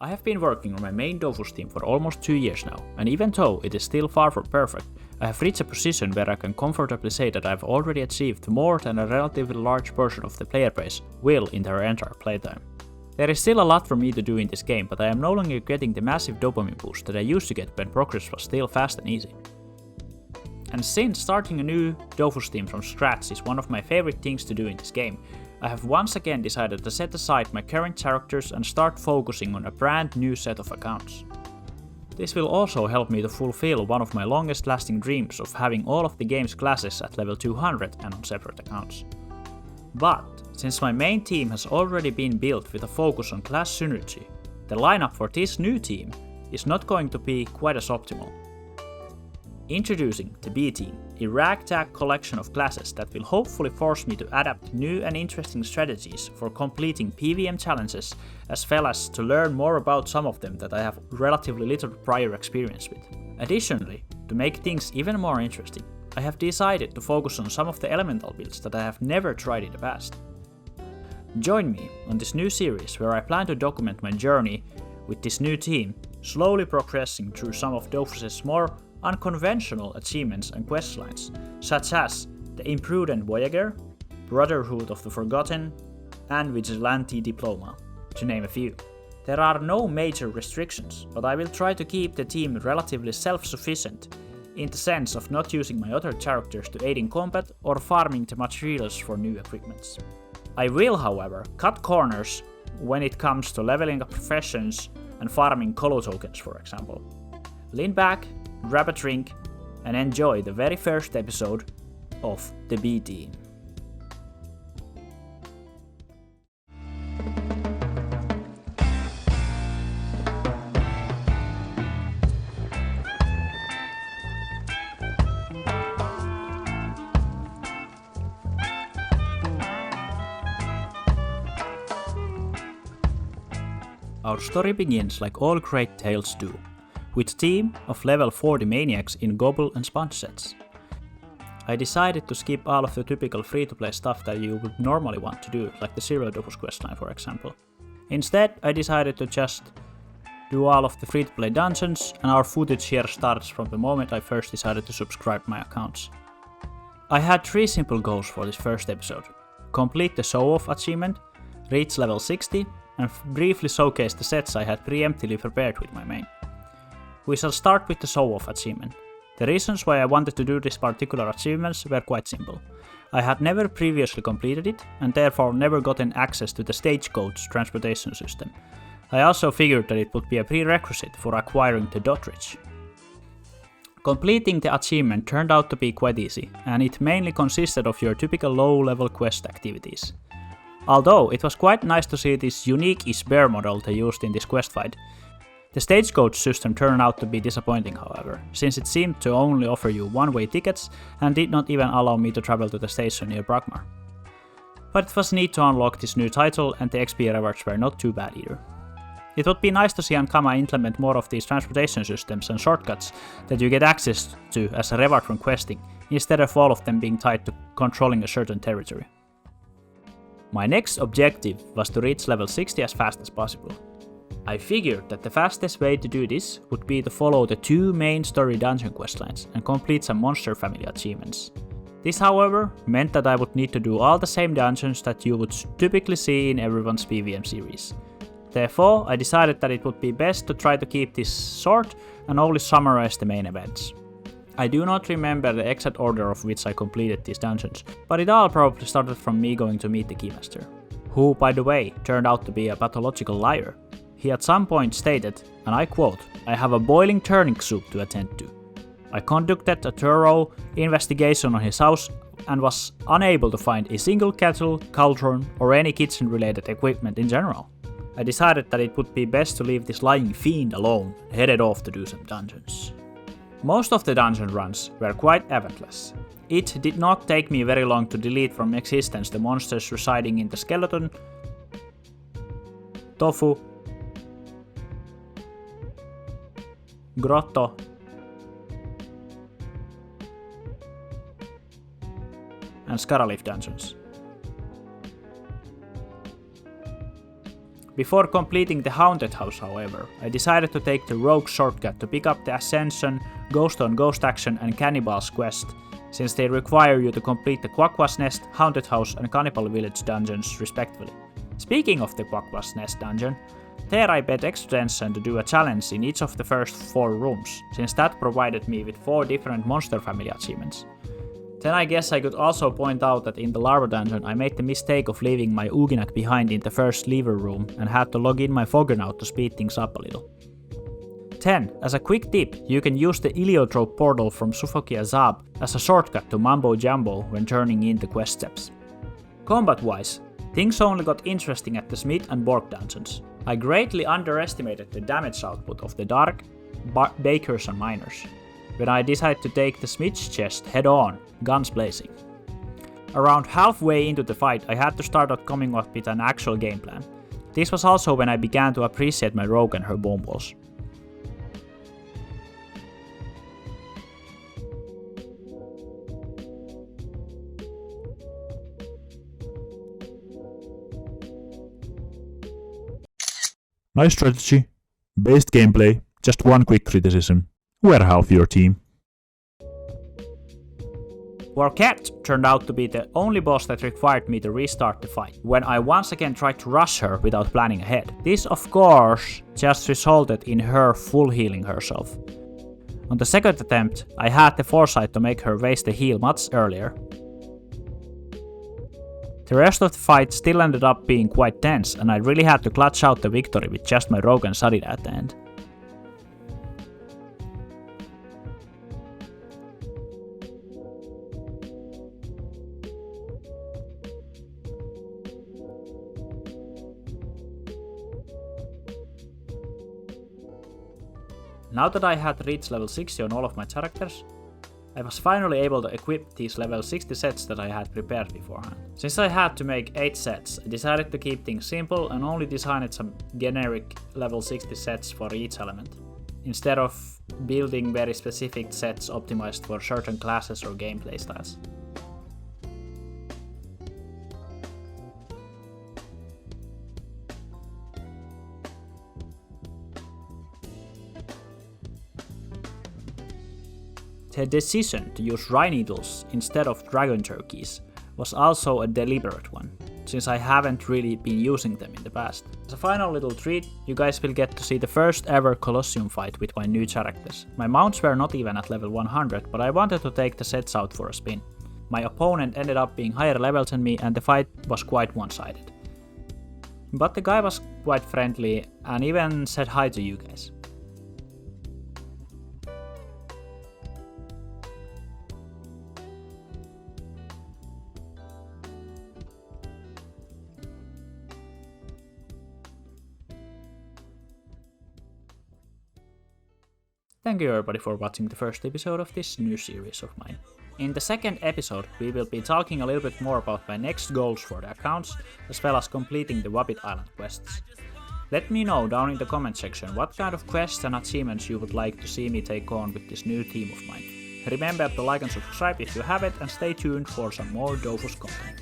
I have been working on my main Dofus team for almost 2 years now, and even though it is still far from perfect, I have reached a position where I can comfortably say that I have already achieved more than a relatively large portion of the player base will in their entire playtime. There is still a lot for me to do in this game, but I am no longer getting the massive dopamine boost that I used to get when progress was still fast and easy. And since starting a new Dofus team from scratch is one of my favorite things to do in this game, I have once again decided to set aside my current characters and start focusing on a brand new set of accounts. This will also help me to fulfill one of my longest lasting dreams of having all of the game's classes at level 200 and on separate accounts. But since my main team has already been built with a focus on class synergy, the lineup for this new team is not going to be quite as optimal. Introducing the B team, a ragtag collection of classes that will hopefully force me to adapt new and interesting strategies for completing PvM challenges, as well as to learn more about some of them that I have relatively little prior experience with. Additionally, to make things even more interesting, I have decided to focus on some of the elemental builds that I have never tried in the past. Join me on this new series where I plan to document my journey with this new team, slowly progressing through some of Dofus' more unconventional achievements and questlines, such as the Imprudent Voyager, Brotherhood of the Forgotten, and Vigilante Diploma, to name a few. There are no major restrictions, but I will try to keep the team relatively self-sufficient, in the sense of not using my other characters to aid in combat or farming the materials for new equipments. I will, however, cut corners when it comes to leveling up professions and farming Kolo tokens, for example. Lean back, grab a drink, and enjoy the very first episode of the B Team. Our story begins like all great tales do, with a team of level 40 maniacs in gobble and sponge sets. I decided to skip all of the typical free-to-play stuff that you would normally want to do, like the Zero Dofus questline for example. Instead, I decided to just do all of the free-to-play dungeons, and our footage here starts from the moment I first decided to subscribe my accounts. I had 3 simple goals for this first episode: complete the show-off achievement, reach level 60, and briefly showcase the sets I had preemptively prepared with my main. We shall start with the show-off achievement. The reasons why I wanted to do this particular achievements were quite simple. I had never previously completed it, and therefore never gotten access to the stagecoach transportation system. I also figured that it would be a prerequisite for acquiring the Doddridge. Completing the achievement turned out to be quite easy, and it mainly consisted of your typical low-level quest activities. Although it was quite nice to see this unique-ish bear model they used in this quest fight. The stagecoach system turned out to be disappointing, however, since it seemed to only offer you one-way tickets and did not even allow me to travel to the station near Bragmar. But it was neat to unlock this new title, and the XP rewards were not too bad either. It would be nice to see Ankama implement more of these transportation systems and shortcuts that you get access to as a reward from questing, instead of all of them being tied to controlling a certain territory. My next objective was to reach level 60 as fast as possible. I figured that the fastest way to do this would be to follow the 2 main story dungeon questlines and complete some monster family achievements. This, however, meant that I would need to do all the same dungeons that you would typically see in everyone's PvM series. Therefore, I decided that it would be best to try to keep this short and only summarize the main events. I do not remember the exact order of which I completed these dungeons, but it all probably started from me going to meet the Keymaster, who, by the way, turned out to be a pathological liar. He at some point stated, and I quote, "I have a boiling turnip soup to attend to." I conducted a thorough investigation on his house and was unable to find a single kettle, cauldron, or any kitchen-related equipment in general. I decided that it would be best to leave this lying fiend alone and headed off to do some dungeons. Most of the dungeon runs were quite eventless. It did not take me very long to delete from existence the monsters residing in the skeleton, tofu, grotto, and Scaralif dungeons. Before completing the haunted house, however, I decided to take the rogue shortcut to pick up the Ascension, Ghost on Ghost Action and Cannibal's quest, since they require you to complete the Quackwas Nest, Haunted House and Cannibal Village dungeons respectively. Speaking of the Quackwas Nest dungeon, there I bet extra attention to do a challenge in each of the first 4 rooms, since that provided me with 4 different monster family achievements. Then I guess I could also point out that in the Larva dungeon I made the mistake of leaving my Uginak behind in the first lever room and had to log in my Foggernaut to speed things up a little. 10. As a quick tip, you can use the Iliotrope portal from Sufokia Zab as a shortcut to Mambo Jumbo when turning in the quest steps. Combat-wise, things only got interesting at the Smith and Borg dungeons. I greatly underestimated the damage output of the Dark, Bakers and Miners, when I decided to take the Smith's chest head on, guns blazing. Around halfway into the fight I had to start out coming up with an actual game plan. This was also when I began to appreciate my rogue and her bomb walls. Nice strategy, based gameplay, just one quick criticism. Wear half your team. Warcat turned out to be the only boss that required me to restart the fight, when I once again tried to rush her without planning ahead. This of course just resulted in her full healing herself. On the second attempt, I had the foresight to make her waste the heal much earlier. The rest of the fight still ended up being quite tense, and I really had to clutch out the victory with just my rogue and Sadid at the end. Now that I had reached level 60 on all of my characters, I was finally able to equip these level 60 sets that I had prepared beforehand. Since I had to make 8 sets, I decided to keep things simple and only designed some generic level 60 sets for each element, instead of building very specific sets optimized for certain classes or gameplay styles. The decision to use Rye Needles instead of Dragon Turkeys was also a deliberate one, since I haven't really been using them in the past. As a final little treat, you guys will get to see the first ever Colosseum fight with my new characters. My mounts were not even at level 100, but I wanted to take the sets out for a spin. My opponent ended up being higher level than me and the fight was quite one-sided. But the guy was quite friendly and even said hi to you guys. Thank you everybody for watching the first episode of this new series of mine. In the second episode, we will be talking a little bit more about my next goals for the accounts, as well as completing the Wabbit Island quests. Let me know down in the comment section what kind of quests and achievements you would like to see me take on with this new team of mine. Remember to like and subscribe if you haven't, and stay tuned for some more Dofus content.